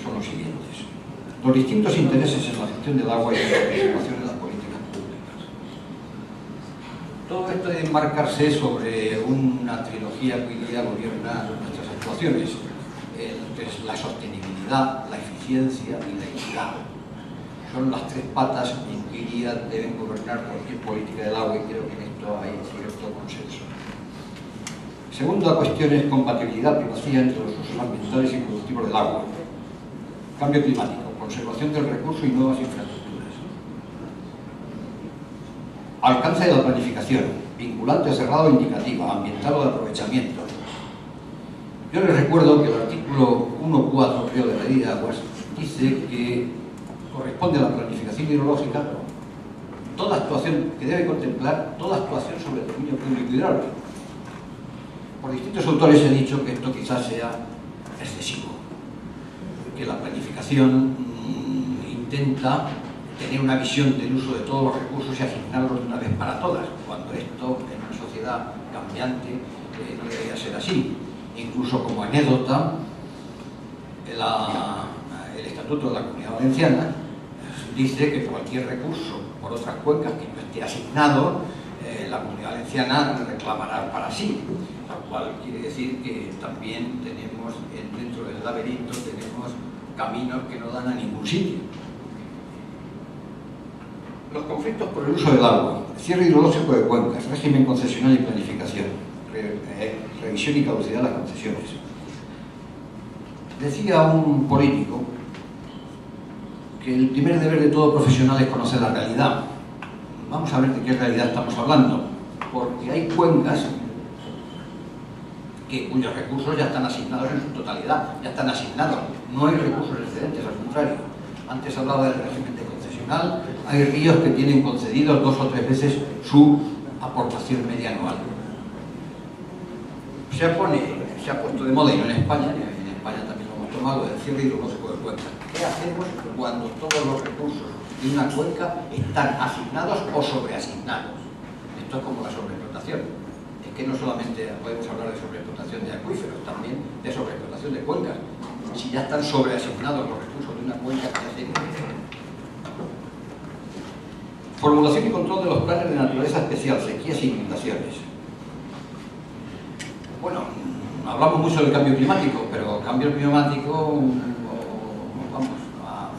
son los siguientes. Los distintos intereses en la gestión del agua y en la participación en las políticas públicas. Todo esto debe enmarcarse sobre una trilogía que hoy día gobierna nuestras actuaciones, que es la sostenibilidad, la eficiencia y la equidad. Son las tres patas que en teoría deben gobernar cualquier política del agua, y creo que en esto hay cierto consenso. Segunda cuestión es compatibilidad, primacía entre los usos ambientales y productivos del agua. Cambio climático, conservación del recurso y nuevas infraestructuras. Alcance de la planificación, vinculante, cerrado o indicativa, ambiental o de aprovechamiento. Yo les recuerdo que el artículo 1.4, creo, de la Ley de Aguas dice que corresponde a la planificación hidrológica toda actuación que debe contemplar toda actuación sobre el dominio público hidráulico. Por distintos autores he dicho que esto quizás sea excesivo, que la planificación intenta tener una visión del uso de todos los recursos y asignarlos de una vez para todas, cuando esto en una sociedad cambiante no debería ser así. Incluso como anécdota, el Estatuto de la Comunidad Valenciana dice que cualquier recurso por otras cuencas que no esté asignado, la Comunidad Valenciana reclamará para sí, lo cual quiere decir que también tenemos dentro del laberinto tenemos caminos que no dan a ningún sitio. Los conflictos por el uso del agua, cierre hidrológico de cuencas, régimen concesional y planificación, revisión y caducidad de las concesiones. Decía un político que el primer deber de todo profesional es conocer la realidad. Vamos a ver de qué realidad estamos hablando, porque hay cuencas cuyos recursos ya están asignados en su totalidad, ya están asignados, no hay recursos excedentes, al contrario. Antes hablaba del régimen de concesional, hay ríos que tienen concedidos 2 o 3 veces su aportación media anual. Se ha puesto de moda, y no en España, y en España también lo hemos tomado, el cierre hidrológico de cuencas. ¿Qué hacemos cuando todos los recursos de una cuenca están asignados o sobreasignados? Esto es como la sobreexplotación. Es que no solamente podemos hablar de sobreexplotación de acuíferos, también de sobreexplotación de cuencas. Si ya están sobreasignados los recursos de una cuenca, ¿qué hacemos? Formulación y control de los planes de naturaleza especial, sequías e inundaciones. Bueno, hablamos mucho del cambio climático, pero cambio climático, vamos, a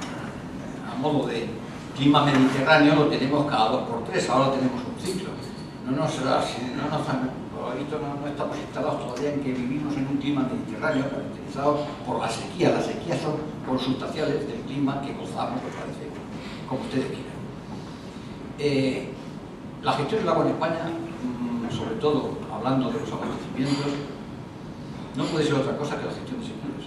modo de clima mediterráneo lo tenemos cada 2 por 3, ahora tenemos un ciclo. No estamos instalados todavía en que vivimos en un clima mediterráneo caracterizado por la sequía. Las sequías son consustanciales del clima que gozamos, me parece, como ustedes quieran. La gestión del agua en España, sobre todo hablando de los abastecimientos, no puede ser otra cosa que la gestión de sequías.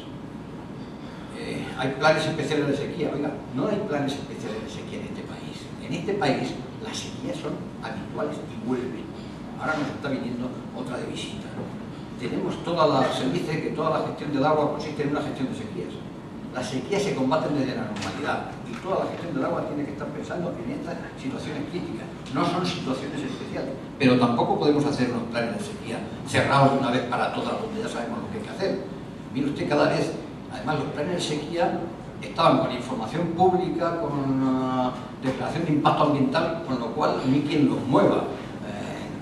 Hay planes especiales de sequía. Oiga, no hay planes especiales de sequía en este país. En este país las sequías son habituales y vuelven. Ahora nos está viniendo otra de visita. Se dice que toda la gestión del agua consiste en una gestión de sequías. Las sequías se combaten desde la normalidad y toda la gestión del agua tiene que estar pensando en estas situaciones críticas. No son situaciones especiales, pero tampoco podemos hacer unos planes de sequía cerrados de una vez para todas, donde ya sabemos lo que hay que hacer. Mire usted, cada vez, además los planes de sequía estaban con información pública, con declaración de impacto ambiental, con lo cual ni quien los mueva.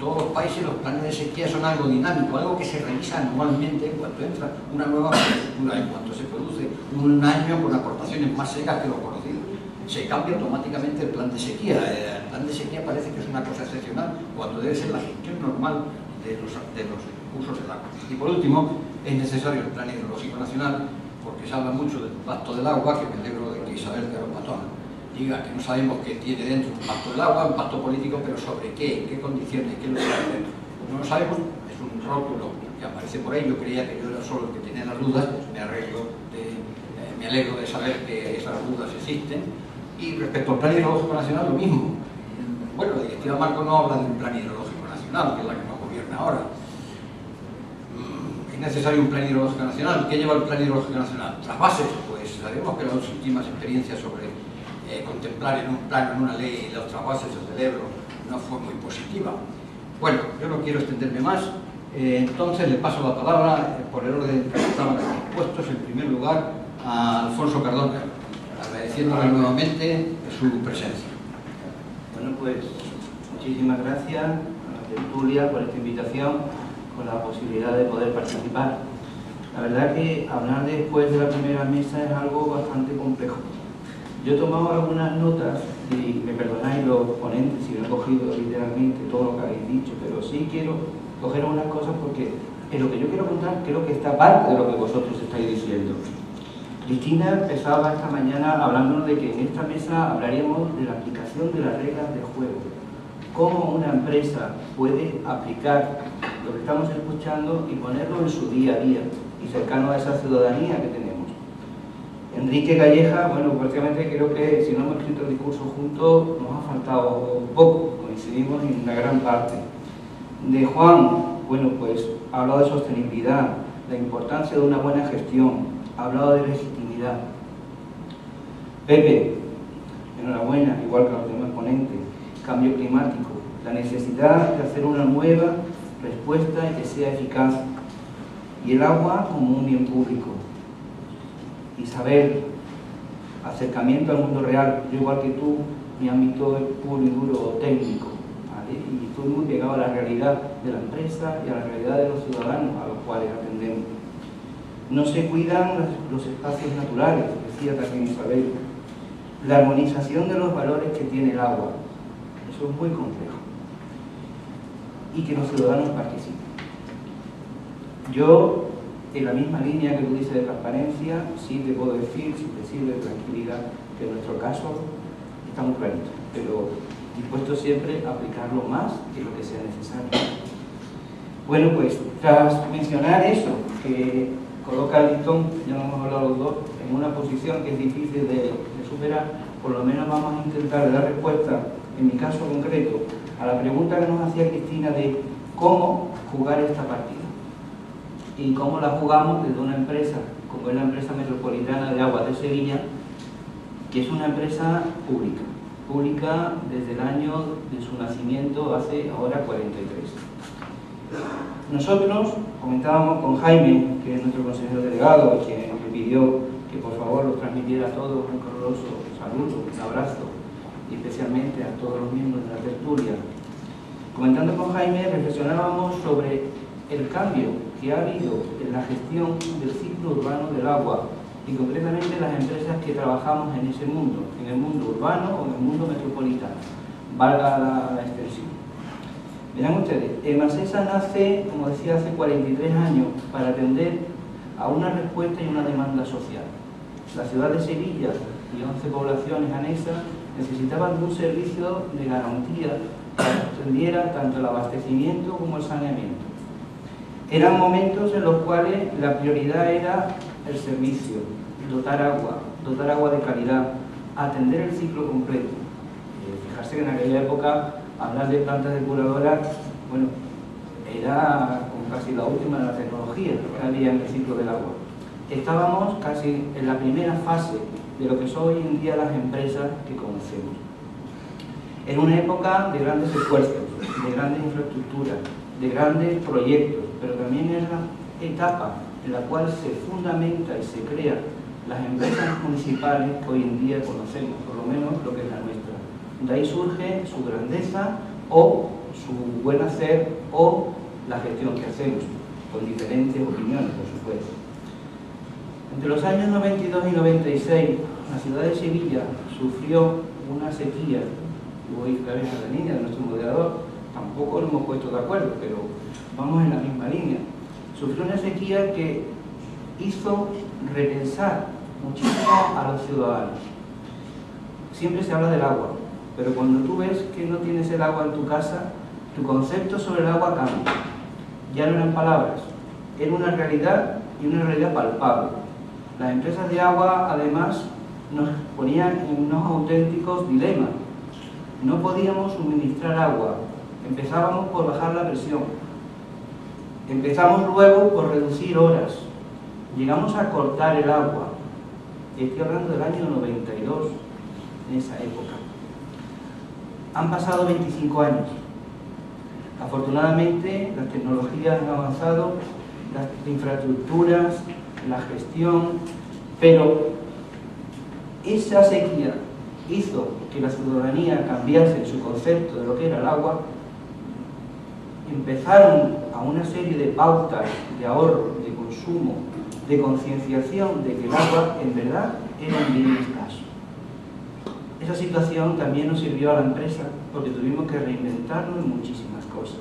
En todos los países los planes de sequía son algo dinámico, algo que se revisa anualmente en cuanto entra una nueva infraestructura, en cuanto se produce un año con aportaciones más secas que lo conocido. Se cambia automáticamente el plan de sequía. El plan de sequía parece que es una cosa excepcional cuando debe ser la gestión normal de los recursos del agua. Y por último, es necesario el plan hidrológico nacional, porque se habla mucho del pacto del agua, que me alegro de que Isabel Carapatón diga que no sabemos qué tiene dentro un pacto del agua, un pacto político, pero sobre qué condiciones, qué es lo que hacer. No lo sabemos, es un rótulo que aparece por ahí. Yo creía que yo era solo el que tenía las dudas, me alegro de saber que esas dudas existen. Y respecto al plan hidrológico nacional, lo mismo. Bueno, la directiva Marco no habla de un plan hidrológico nacional, que es la que nos gobierna ahora. ¿Es necesario un plan hidrológico nacional? ¿Qué lleva el plan hidrológico nacional? Las bases, pues sabemos que las últimas experiencias sobre contemplar en un plan, en una ley, las otras bases del Ebro no fue muy positiva. Bueno, yo no quiero extenderme más, entonces le paso la palabra por el orden que estaban aquí puestos. En primer lugar, a Alfonso Cardona, agradeciéndole nuevamente su presencia. Bueno, pues muchísimas gracias a la tertulia por esta invitación, con la posibilidad de poder participar. La verdad que hablar después de la primera mesa es algo bastante complejo. Yo he tomado algunas notas y me perdonáis los ponentes si no he cogido literalmente todo lo que habéis dicho, pero sí quiero coger algunas cosas porque en lo que yo quiero contar creo que está parte de lo que vosotros estáis diciendo. Cristina empezaba esta mañana hablándonos de que en esta mesa hablaríamos de la aplicación de las reglas de juego. Cómo una empresa puede aplicar lo que estamos escuchando y ponerlo en su día a día y cercano a esa ciudadanía que tenemos. Enrique Calleja, bueno, prácticamente creo que si no hemos escrito el discurso juntos nos ha faltado poco, coincidimos en una gran parte. De Juan, bueno, pues ha hablado de sostenibilidad, la importancia de una buena gestión, ha hablado de legitimidad. Pepe, enhorabuena, igual que los demás ponentes, cambio climático, la necesidad de hacer una nueva respuesta y que sea eficaz. Y el agua como un bien público. Isabel, acercamiento al mundo real. Yo igual que tú, mi ámbito es puro y duro técnico, ¿vale? Y estoy muy pegado a la realidad de la empresa y a la realidad de los ciudadanos a los cuales atendemos. No se cuidan los espacios naturales, decía también Isabel. La armonización de los valores que tiene el agua. Eso es muy complejo. Y que los ciudadanos participen. Yo, en la misma línea que tú dices de transparencia, sí te puedo decir, si te sirve de tranquilidad, que en nuestro caso está muy clarito, pero dispuesto siempre a aplicarlo más que lo que sea necesario. Bueno, pues tras mencionar eso, que coloca el listón, ya lo hemos hablado los dos, en una posición que es difícil de superar, por lo menos vamos a intentar dar respuesta, en mi caso concreto, a la pregunta que nos hacía Cristina de cómo jugar esta partida. Y cómo la jugamos desde una empresa, como es la empresa metropolitana de aguas de Sevilla, que es una empresa pública desde el año de su nacimiento, hace ahora 43. Nosotros comentábamos con Jaime, que es nuestro consejero delegado, que me pidió que por favor los transmitiera a todos un caluroso saludo, un abrazo, y especialmente a todos los miembros de la tertulia. Comentando con Jaime, reflexionábamos sobre el cambio que ha habido en la gestión del ciclo urbano del agua y concretamente las empresas que trabajamos en ese mundo, en el mundo urbano o en el mundo metropolitano, valga la extensión. Verán ustedes, Emasesa nace, como decía, hace 43 años para atender a una respuesta y una demanda social. La ciudad de Sevilla y 11 poblaciones anexas necesitaban de un servicio de garantía que atendiera tanto el abastecimiento como el saneamiento. Eran momentos en los cuales la prioridad era el servicio, dotar agua de calidad, atender el ciclo completo. Fijarse que en aquella época hablar de plantas depuradoras, bueno, era como casi la última de la tecnología que había en el ciclo del agua. Estábamos casi en la primera fase de lo que son hoy en día las empresas que conocemos. En una época de grandes esfuerzos, de grandes infraestructuras, de grandes proyectos, pero también es la etapa en la cual se fundamenta y se crea las empresas municipales que hoy en día conocemos, por lo menos lo que es la nuestra. De ahí surge su grandeza o su buen hacer o la gestión que hacemos, con diferentes opiniones, por supuesto. Entre los años 92 y 96, la ciudad de Sevilla sufrió una sequía. Voy a ver a la línea de nuestro moderador, tampoco lo hemos puesto de acuerdo, pero vamos en la misma línea. Sufrió una sequía que hizo repensar muchísimo a los ciudadanos. Siempre se habla del agua, pero cuando tú ves que no tienes el agua en tu casa, tu concepto sobre el agua cambia. Ya no eran palabras, era una realidad y una realidad palpable. Las empresas de agua, además, nos ponían en unos auténticos dilemas. No podíamos suministrar agua. Empezábamos por bajar la presión. Empezamos luego por reducir horas. Llegamos a cortar el agua. Estoy hablando del año 92, en esa época. Han pasado 25 años. Afortunadamente, las tecnologías han avanzado, las infraestructuras, la gestión, Pero esa sequía hizo que la ciudadanía cambiase su concepto de lo que era el agua. Empezaron a una serie de pautas de ahorro, de consumo, de concienciación de que el agua en verdad era un bien escaso. Esa situación también nos sirvió a la empresa porque tuvimos que reinventarnos en muchísimas cosas.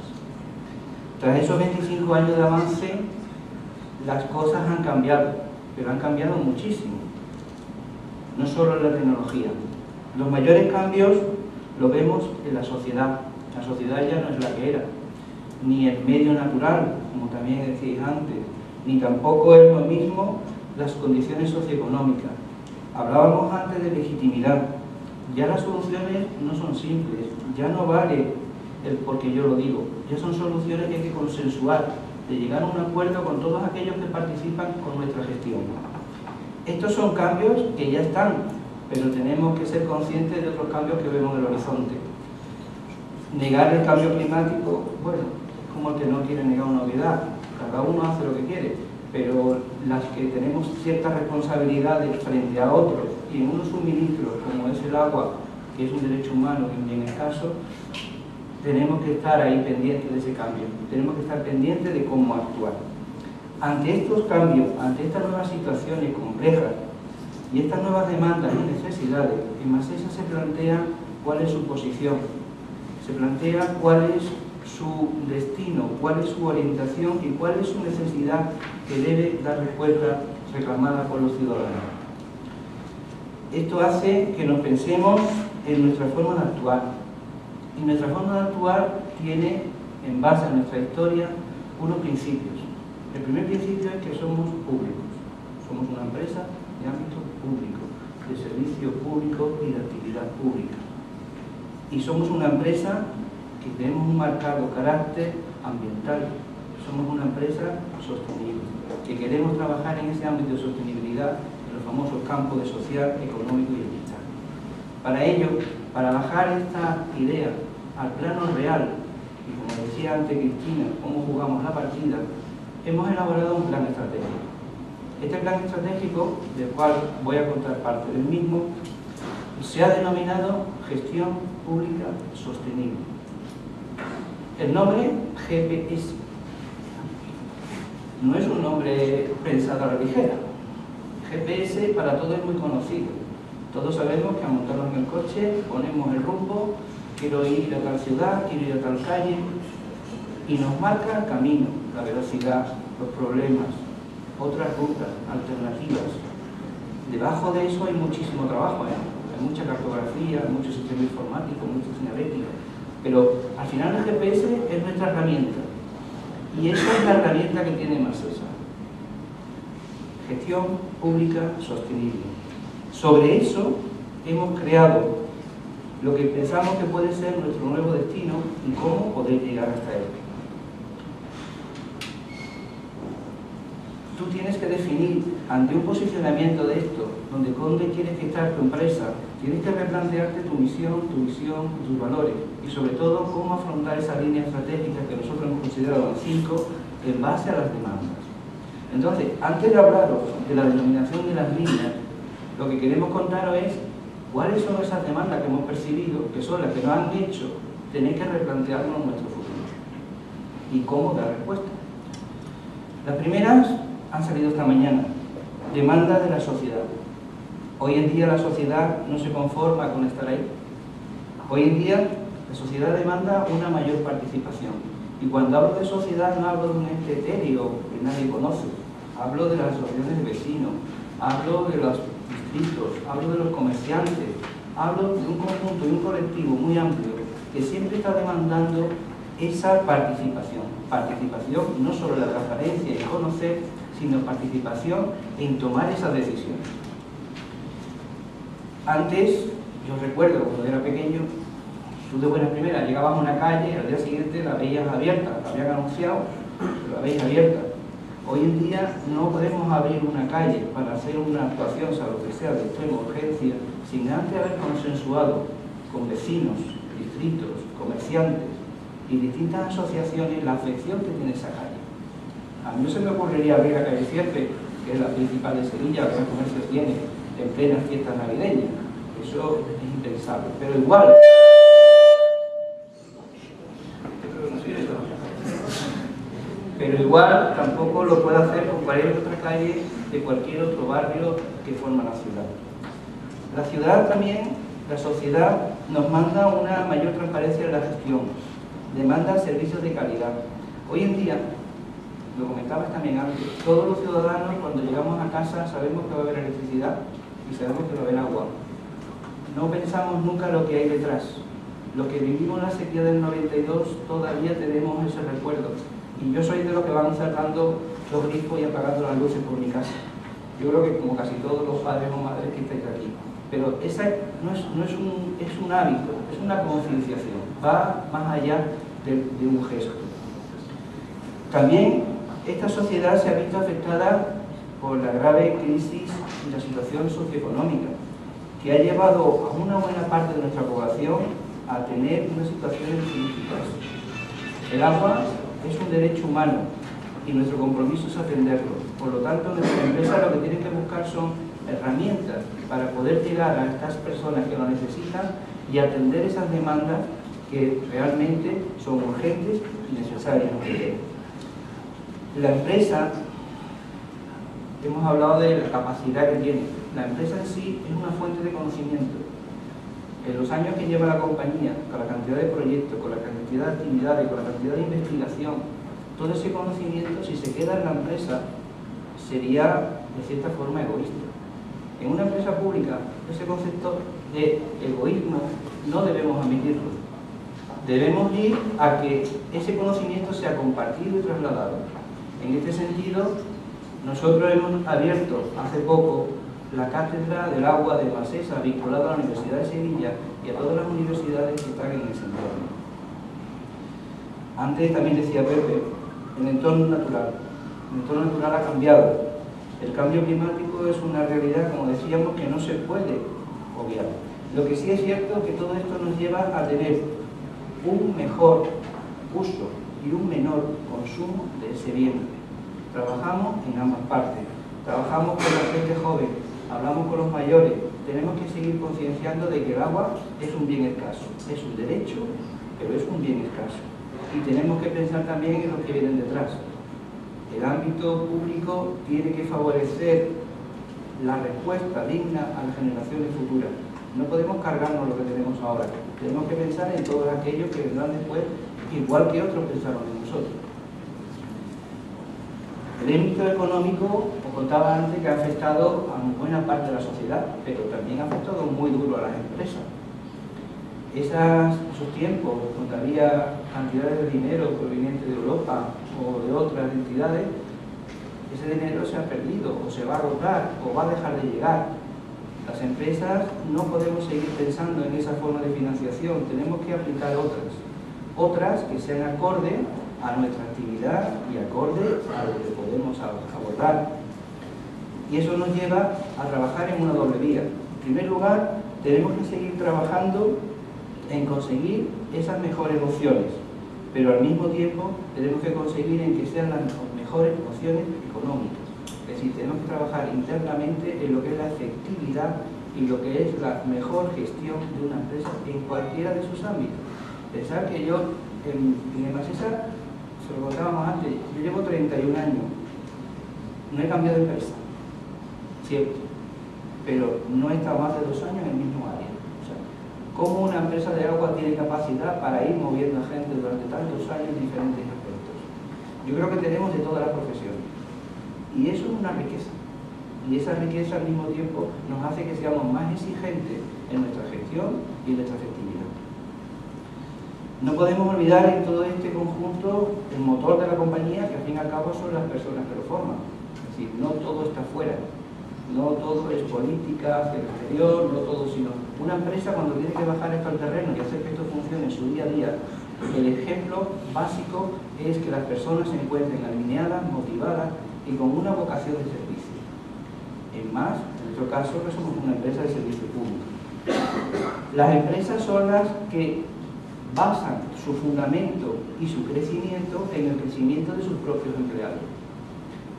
Tras esos 25 años de avance, las cosas han cambiado, pero han cambiado muchísimo. No solo en la tecnología. Los mayores cambios los vemos en la sociedad. La sociedad ya no es la que era. Ni el medio natural, como también decíais antes, ni tampoco es lo mismo las condiciones socioeconómicas. Hablábamos antes de legitimidad. Ya las soluciones no son simples, ya no vale el porque yo lo digo, ya son soluciones que hay que consensuar, de llegar a un acuerdo con todos aquellos que participan con nuestra gestión. Estos son cambios que ya están, pero tenemos que ser conscientes de otros cambios que vemos en el horizonte. Negar el cambio climático, bueno, como el que no quiere negar una obviedad, cada uno hace lo que quiere, pero las que tenemos ciertas responsabilidades frente a otros y en unos suministros como es el agua, que es un derecho humano y un bien escaso, tenemos que estar ahí pendientes de ese cambio, tenemos que estar pendientes de cómo actuar. Ante estos cambios, ante estas nuevas situaciones complejas y estas nuevas demandas y necesidades, en Masesa se plantea cuál es su posición, se plantea cuál es su destino, cuál es su orientación y cuál es su necesidad que debe dar respuesta reclamada por los ciudadanos. Esto hace que nos pensemos en nuestra forma de actuar. Y nuestra forma de actuar tiene, en base a nuestra historia, unos principios. El primer principio es que somos públicos. Somos una empresa de ámbito público, de servicio público y de actividad pública. Y somos una empresa que tenemos un marcado carácter ambiental. Somos una empresa sostenible, que queremos trabajar en ese ámbito de sostenibilidad en los famosos campos de social, económico y ambiental. Para ello, para bajar esta idea al plano real, y como decía antes Cristina, cómo jugamos la partida, hemos elaborado un plan estratégico. Este plan estratégico, del cual voy a contar parte del mismo, se ha denominado Gestión Pública Sostenible. El nombre GPS no es un nombre pensado a la ligera. GPS para todos es muy conocido. Todos sabemos que al montarnos en el coche ponemos el rumbo, quiero ir a tal ciudad, quiero ir a tal calle, y nos marca el camino, la velocidad, los problemas, otras rutas, alternativas. Debajo de eso hay muchísimo trabajo, hay mucha cartografía, mucho sistema informático, mucha señalética, pero al final el GPS es nuestra herramienta, y esa es la herramienta que tiene Masesa. Gestión Pública Sostenible. Sobre eso hemos creado lo que pensamos que puede ser nuestro nuevo destino y cómo poder llegar hasta él. Tú tienes que definir, ante un posicionamiento de esto, dónde quieres que estar tu empresa, tienes que replantearte tu misión, tu visión, tus valores y sobre todo cómo afrontar esa línea estratégica que nosotros hemos considerado en 5 en base a las demandas. Entonces, antes de hablaros de la denominación de las líneas, lo que queremos contaros es cuáles son esas demandas que hemos percibido, que son las que nos han hecho tener que replantearnos nuestro futuro y cómo dar respuesta. Las primeras han salido esta mañana, demandas de la sociedad. Hoy en día la sociedad no se conforma con estar ahí. Hoy en día la sociedad demanda una mayor participación. Y cuando hablo de sociedad no hablo de un ente etéreo que nadie conoce. Hablo de las asociaciones de vecinos, hablo de los distritos, hablo de los comerciantes, hablo de un conjunto, de un colectivo muy amplio que siempre está demandando esa participación. Participación no solo en la transparencia y conocer, sino participación en tomar esas decisiones. Antes, yo recuerdo cuando era pequeño, tú de buenas primeras llegabas a una calle y al día siguiente la veías abierta, la habían anunciado, pero la veías abierta. Hoy en día no podemos abrir una calle para hacer una actuación, salvo que sea de extrema urgencia, sin antes haber consensuado con vecinos, distritos, comerciantes y distintas asociaciones la afección que tiene esa calle. A mí no se me ocurriría abrir la calle Sierpe, que es la principal de Sevilla, que más comercio tiene en plenas fiestas navideñas. Eso es impensable. Pero igual tampoco lo puede hacer con cualquier otra calle de cualquier otro barrio que forma la ciudad. La ciudad también, la sociedad, nos manda una mayor transparencia en la gestión, demanda servicios de calidad. Hoy en día, lo comentabas también antes, todos los ciudadanos cuando llegamos a casa sabemos que va a haber electricidad y sabemos que va a haber agua. No pensamos nunca lo que hay detrás. Lo que vivimos en la sequía del 92 todavía tenemos ese recuerdo. Y yo soy de los que van cerrando los grifos y apagando las luces por mi casa. Yo creo que como casi todos los padres o madres que estáis aquí. Pero esa no es un hábito, es una concienciación. Va más allá de un gesto. También esta sociedad se ha visto afectada por la grave crisis y la situación socioeconómica, que ha llevado a una buena parte de nuestra población a tener una situación de dificultades. El agua es un derecho humano y nuestro compromiso es atenderlo. Por lo tanto, nuestras empresas lo que tienen que buscar son herramientas para poder llegar a estas personas que lo necesitan y atender esas demandas que realmente son urgentes y necesarias. La empresa, hemos hablado de la capacidad que tiene. La empresa en sí es una fuente de conocimiento. En los años que lleva la compañía, con la cantidad de proyectos, con la cantidad de actividades, con la cantidad de investigación, todo ese conocimiento, si se queda en la empresa, sería de cierta forma egoísta. En una empresa pública, ese concepto de egoísmo no debemos admitirlo. Debemos ir a que ese conocimiento sea compartido y trasladado. En este sentido, nosotros hemos abierto hace poco la cátedra del agua de Masesa, vinculada a la Universidad de Sevilla y a todas las universidades que están en ese entorno. Antes también decía Pepe, el entorno natural. El entorno natural ha cambiado. El cambio climático es una realidad, como decíamos, que no se puede obviar. Lo que sí es cierto es que todo esto nos lleva a tener un mejor uso y un menor consumo de ese bien. Trabajamos en ambas partes. Trabajamos con la gente joven, hablamos con los mayores. Tenemos que seguir concienciando de que el agua es un bien escaso. Es un derecho, pero es un bien escaso. Y tenemos que pensar también en los que vienen detrás. El ámbito público tiene que favorecer la respuesta digna a las generaciones futuras. No podemos cargarnos lo que tenemos ahora. Tenemos que pensar en todos aquellos que vendrán después, igual que otros pensaron en nosotros. El ámbito económico, os contaba antes, que ha afectado a buena parte de la sociedad, pero también ha afectado muy duro a las empresas. Esos tiempos, donde había cantidades de dinero provenientes de Europa o de otras entidades, ese dinero se ha perdido, o se va a agotar, o va a dejar de llegar. Las empresas no podemos seguir pensando en esa forma de financiación, tenemos que aplicar otras que sean acorde a nuestra actividad y acorde a lo que podemos abordar. Y eso nos lleva a trabajar en una doble vía. En primer lugar, tenemos que seguir trabajando en conseguir esas mejores opciones, pero al mismo tiempo tenemos que conseguir en que sean las mejores opciones económicas. Es decir, tenemos que trabajar internamente en lo que es la efectividad y lo que es la mejor gestión de una empresa en cualquiera de sus ámbitos. Pensar que yo en Masesa, se lo contábamos antes, yo llevo 31 años, no he cambiado de empresa, cierto, pero no he estado más de 2 años en el mismo área. O sea, ¿cómo una empresa de agua tiene capacidad para ir moviendo a gente durante tantos años en diferentes aspectos? Yo creo que tenemos de todas las profesiones. Y eso es una riqueza. Y esa riqueza al mismo tiempo nos hace que seamos más exigentes en nuestra gestión y en nuestra efectividad. No podemos olvidar en todo este conjunto el motor de la compañía, que al fin y al cabo son las personas que lo forman. Es decir, no todo está fuera, no todo es política hacia el exterior, no todo, sino una empresa cuando tiene que bajar esto al terreno y hacer que esto funcione en su día a día. El ejemplo básico es que las personas se encuentren alineadas, motivadas y con una vocación de servicio. En más, en nuestro caso, que somos una empresa de servicio público. Las empresas son las que basan su fundamento y su crecimiento en el crecimiento de sus propios empleados.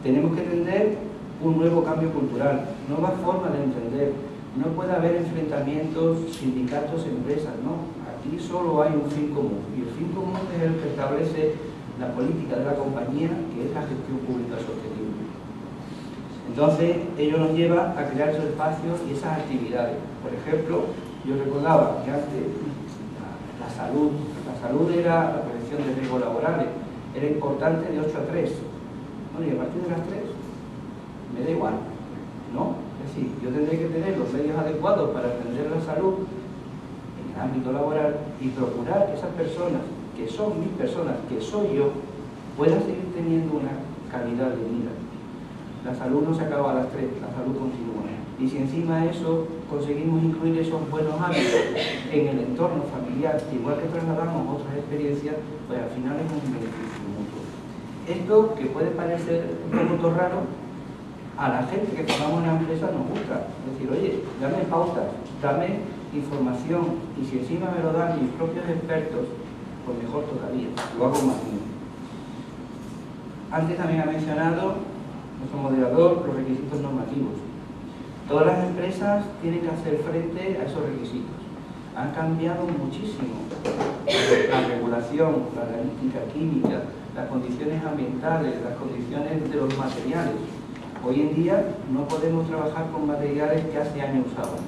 Tenemos que entender un nuevo cambio cultural, nuevas formas de entender. No puede haber enfrentamientos sindicatos-empresas, no. Aquí solo hay un fin común, y el fin común es el que establece la política de la compañía, que es la gestión pública sostenible. Entonces, ello nos lleva a crear esos espacios y esas actividades. Por ejemplo, yo recordaba que antes la salud era la prevención de riesgos laborales, era importante de 8 a 3. Bueno, y a partir de las 3, me da igual, ¿no? Es decir, yo tendré que tener los medios adecuados para atender la salud en el ámbito laboral y procurar que esas personas, que son mis personas, que soy yo, puedan seguir teniendo una calidad de vida. La salud no se acaba a las 3, la salud continúa. Y si encima de eso conseguimos incluir esos buenos hábitos en el entorno familiar, igual que trasladamos otras experiencias, pues al final es un beneficio mutuo. Esto, que puede parecer un poco raro, a la gente que formamos una empresa nos gusta. Es decir, oye, dame pautas, dame información, y si encima me lo dan mis propios expertos, pues mejor todavía, lo hago más bien. Antes también ha mencionado nuestro moderador los requisitos normativos. Todas las empresas tienen que hacer frente a esos requisitos. Han cambiado muchísimo la regulación, la analítica química, las condiciones ambientales, las condiciones de los materiales. Hoy en día no podemos trabajar con materiales que hace años usábamos,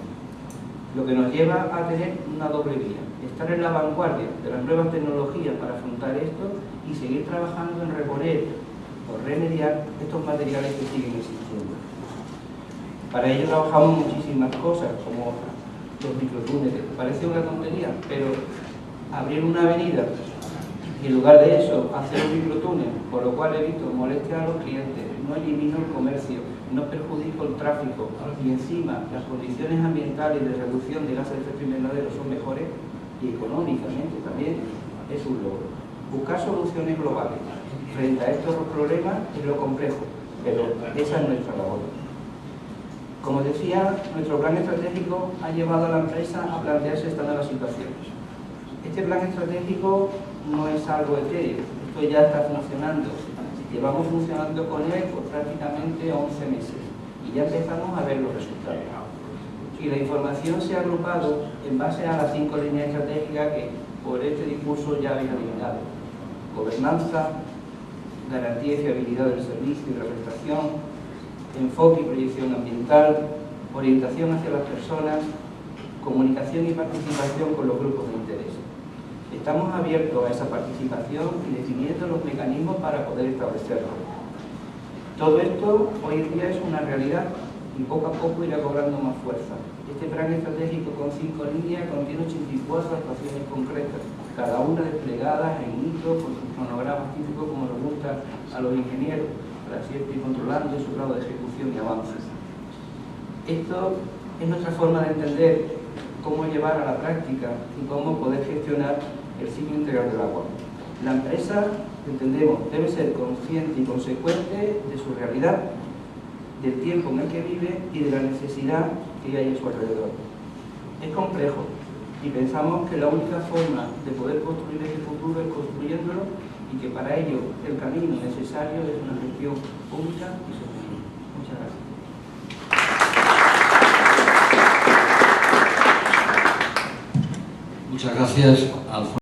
lo que nos lleva a tener una doble vía: estar en la vanguardia de las nuevas tecnologías para afrontar esto y seguir trabajando en reponer o remediar estos materiales que siguen existiendo. Para ello trabajamos muchísimas cosas, como los microtúneles. Parece una tontería, pero abrir una avenida y en lugar de eso hacer un microtúnel, por lo cual evito molestias a los clientes, no elimino el comercio, no perjudico el tráfico, y encima las condiciones ambientales de reducción de gases de efecto invernadero son mejores, y económicamente también es un logro. Buscar soluciones globales frente a estos problemas es lo complejo, pero esa es nuestra labor. Como decía, nuestro plan estratégico ha llevado a la empresa a plantearse esta nueva situación. Este plan estratégico no es algo etéreo, esto ya está funcionando. Llevamos funcionando con él por prácticamente 11 meses y ya empezamos a ver los resultados. Y la información se ha agrupado en base a las 5 líneas estratégicas que por este discurso ya habéis adivinado: gobernanza, garantía y fiabilidad del servicio y la prestación, enfoque y proyección ambiental, orientación hacia las personas, comunicación y participación con los grupos de interés. Estamos abiertos a esa participación y definiendo los mecanismos para poder establecerlo. Todo esto hoy en día es una realidad y poco a poco irá cobrando más fuerza. Este plan estratégico con 5 líneas contiene 84 actuaciones concretas, cada una desplegada en hitos con sus cronogramas típicos como nos gusta a los ingenieros, para así ir controlando su grado de ejecución y avances. Esto es nuestra forma de entender cómo llevar a la práctica y cómo poder gestionar el ciclo integral del agua. La empresa, entendemos, debe ser consciente y consecuente de su realidad, del tiempo en el que vive y de la necesidad que hay a su alrededor. Es complejo y pensamos que la única forma de poder construir ese futuro es construyéndolo, y que para ello el camino necesario es una gestión pública y sostenible. Muchas gracias. Muchas gracias, Alfonso.